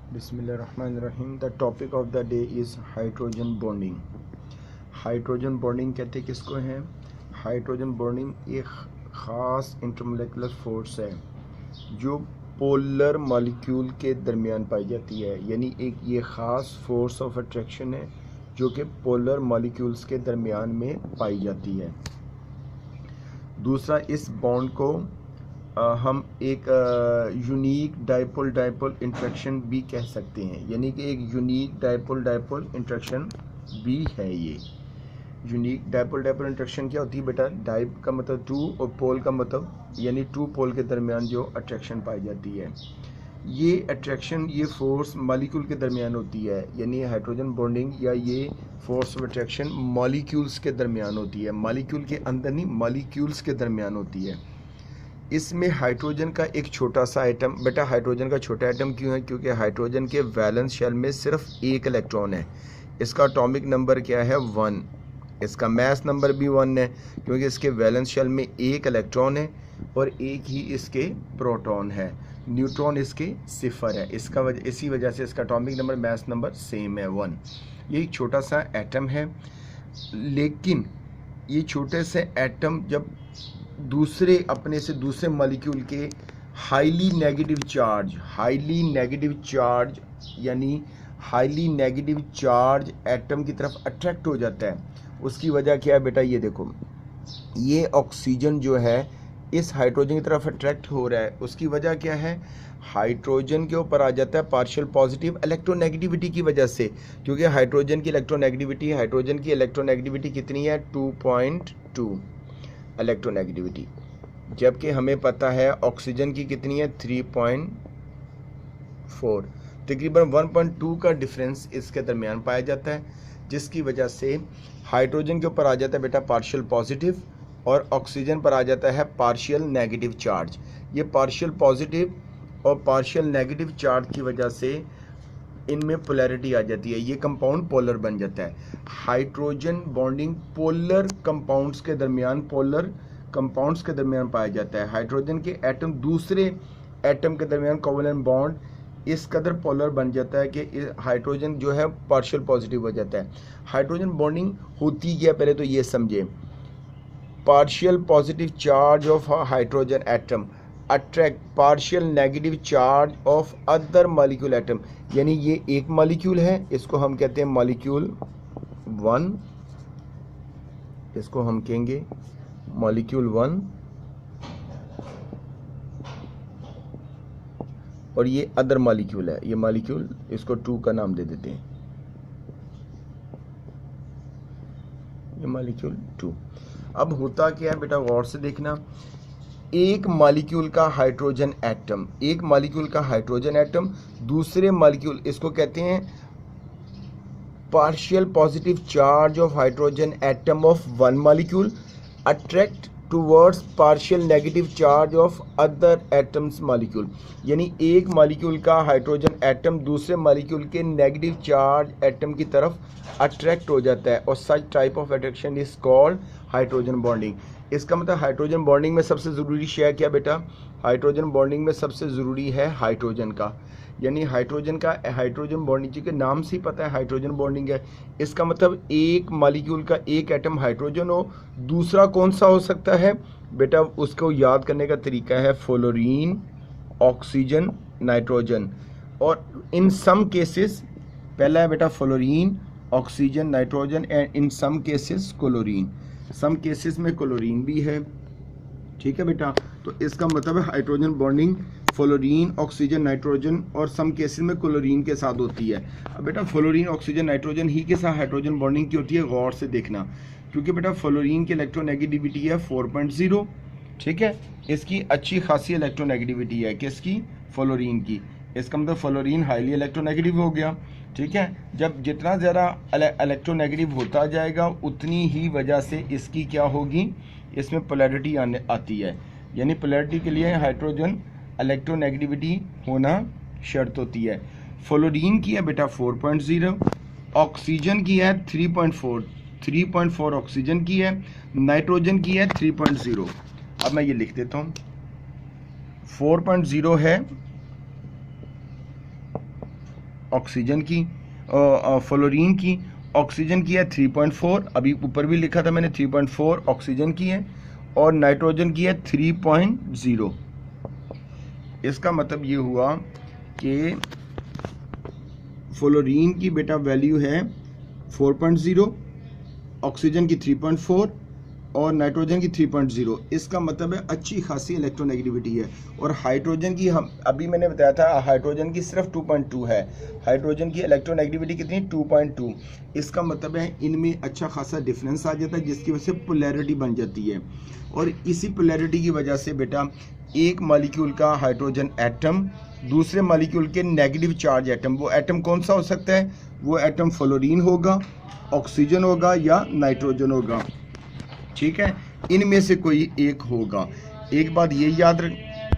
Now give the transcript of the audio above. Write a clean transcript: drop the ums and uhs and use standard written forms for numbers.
बिस्मिल्लाहिर्रहमानिर्रहीम। The topic of the day is hydrogen bonding. Hydrogen bonding कहते किसको हैं? हाइड्रोजन बॉन्डिंग एक ख़ास इंटरमोलेकुलर फोर्स है जो पोलर मॉलिक्यूल के दरमियान पाई जाती है। यानी एक ये ख़ास फोर्स ऑफ अट्रैक्शन है जो कि पोलर मॉलिक्यूल्स के दरमियान में पाई जाती है। दूसरा, इस बॉन्ड को हम एक यूनिक डाइपोल डाइपोल इंट्रैक्शन भी कह सकते हैं। यानी कि एक यूनिक डाइपोल डाइपोल इंट्रैक्शन भी है। ये यूनिक डाइपोल डाइपोल इंट्रैक्शन क्या होती है बेटा? डाइप का मतलब टू और पोल का मतलब यानी टू पोल के दरमियान जो अट्रैक्शन पाई जाती है, ये अट्रैक्शन, ये फोर्स मॉलिक्यूल के दरमियान होती है। यानी हाइड्रोजन बॉन्डिंग या ये फोर्स ऑफ अट्रैक्शन मॉलिक्यूल्स के दरमियान होती है। मॉलिक्यूल के अंदर नहीं, मॉलिक्यूल्स के दरमियान होती है। इसमें हाइड्रोजन का एक छोटा सा आइटम, बेटा हाइड्रोजन का छोटा आइटम क्यों है? क्योंकि हाइड्रोजन के वैलेंस शेल में सिर्फ एक इलेक्ट्रॉन है। इसका एटॉमिक नंबर क्या है? 1। इसका मास नंबर भी 1 है क्योंकि इसके वैलेंस शेल में एक इलेक्ट्रॉन है और एक ही इसके प्रोटॉन है। न्यूट्रॉन इसके 0 है। इसी वजह से इसका atomic number, mass number same है, 1। ये एक छोटा सा एटम है, लेकिन ये छोटे से एटम जब अपने से दूसरे मॉलिक्यूल के हाईली नेगेटिव चार्ज एटम की तरफ अट्रैक्ट हो जाता है, उसकी वजह क्या है बेटा? ये देखो, ये ऑक्सीजन जो है इस हाइड्रोजन की तरफ अट्रैक्ट हो रहा है। उसकी वजह क्या है? हाइड्रोजन के ऊपर आ जाता है पार्शियल पॉजिटिव इलेक्ट्रोनेगेटिविटी की वजह से। क्योंकि हाइड्रोजन की इलेक्ट्रोनेगेटिविटी कितनी है? 2.2 इलेक्ट्रोनेगेटिविटी, जबकि हमें पता है ऑक्सीजन की कितनी है? 3.4। तकरीबन 1.2 का डिफरेंस इसके दरमियान पाया जाता है, जिसकी वजह से हाइड्रोजन के ऊपर आ जाता है बेटा पार्शियल पॉजिटिव और ऑक्सीजन पर आ जाता है पार्शियल नेगेटिव चार्ज। ये पार्शियल पॉजिटिव और पार्शियल नेगेटिव चार्ज की वजह से इनमें पोलैरिटी आ जाती है, ये कंपाउंड पोलर बन जाता है। हाइड्रोजन बॉन्डिंग पोलर कंपाउंड्स के दरमियान पाया जाता है। हाइड्रोजन के एटम दूसरे एटम के दरमियान कोवेलेंट बॉन्ड इस कदर पोलर बन जाता है कि हाइड्रोजन जो है पार्शियल पॉजिटिव हो जाता है। हाइड्रोजन बॉन्डिंग होती क्या, पहले तो ये समझे। Partial positive charge of hydrogen atom attract partial negative charge of other molecule atom. यानी ये एक मॉलिक्यूल है, इसको हम कहते हैं मॉलिक्यूल 1, इसको हम कहेंगे मॉलिक्यूल 1, और ये अदर मॉलिक्यूल है, ये मॉलिक्यूल, इसको 2 का नाम दे देते हैं, ये मॉलिक्यूल 2। अब होता क्या है बेटा? गौर से देखना। एक मॉलिक्यूल का हाइड्रोजन एटम दूसरे मॉलिक्यूल, इसको कहते हैं partial positive charge of hydrogen atom of one molecule attract towards partial negative charge of other atoms molecule. यानी एक मॉलिक्यूल का हाइड्रोजन एटम दूसरे मॉलिक्यूल के नेगेटिव चार्ज एटम की तरफ अट्रैक्ट हो जाता है, और such type of attraction is called hydrogen bonding. इसका मतलब हाइड्रोजन बॉन्डिंग में सबसे ज़रूरी शेयर क्या बेटा? हाइड्रोजन बॉन्डिंग में सबसे ज़रूरी है हाइड्रोजन का। यानी हाइड्रोजन बॉन्डिंग के नाम से ही पता है हाइड्रोजन बॉन्डिंग है। इसका मतलब एक मॉलिक्यूल का एक एटम हाइड्रोजन हो, दूसरा कौन सा हो सकता है बेटा? उसको याद करने का तरीका है फ्लोरीन, ऑक्सीजन, नाइट्रोजन। और इन सम केसेस पहला है बेटा fluorine, oxygen, nitrogen, and in some cases chlorine. Some cases में क्लोरीन भी है, ठीक है बेटा? तो इसका मतलब है hydrogen bonding fluorine, oxygen, nitrogen और सम केसेस में क्लोरीन के साथ होती है। अब बेटा फ्लोरीन, ऑक्सीजन, नाइट्रोजन ही के साथ हाइड्रोजन बॉन्डिंग की होती है। गौर से देखना, क्योंकि बेटा फ्लोरीन की इलेक्ट्रोनेगेटिविटी है 4.0, ठीक है? इसकी अच्छी खासी इलेक्ट्रोनेगेटिविटी है, किसकी? फ्लोरीन की। इसका मतलब फ्लोरीन हाईली इलेक्ट्रोनेगेटिव हो गया, ठीक है? जब जितना ज़्यादा इलेक्ट्रोनेगेटिव होता जाएगा उतनी ही वजह से इसकी क्या होगी? इसमें पोलैरिटी आती है। यानी पोलैरिटी के लिए हाइड्रोजन इलेक्ट्रोनेगेटिविटी होना शर्त होती है। फ्लोरीन की है बेटा 4.0, ऑक्सीजन की है 3.4 ऑक्सीजन की है, नाइट्रोजन की है 3.0। अब मैं ये लिख देता हूँ, 4.0 है ऑक्सीजन की, फ्लोरीन की। ऑक्सीजन की है 3.4, अभी ऊपर भी लिखा था मैंने 3.4 ऑक्सीजन की है, और नाइट्रोजन की है 3.0। इसका मतलब ये हुआ कि फ्लोरीन की बेटा वैल्यू है 4.0, ऑक्सीजन की 3.4 और नाइट्रोजन की 3.0। इसका मतलब है अच्छी खासी इलेक्ट्रोनेगेटिविटी है। और हाइड्रोजन की, हम अभी मैंने बताया था हाइड्रोजन की सिर्फ 2.2 है, हाइड्रोजन की इलेक्ट्रोनेगेटिविटी कितनी, 2.2। इसका मतलब है इनमें अच्छा खासा डिफरेंस आ जाता है, जिसकी वजह से पोलैरिटी बन जाती है। और इसी पोलैरिटी की वजह से बेटा एक मॉलिक्यूल का हाइड्रोजन एटम दूसरे मॉलिक्यूल के नेगेटिव चार्ज एटम, वो एटम कौन सा हो सकता है, वो एटम फ्लोरीन होगा, ऑक्सीजन होगा या नाइट्रोजन होगा, ठीक है, इनमें से कोई एक होगा। एक बात ये याद रख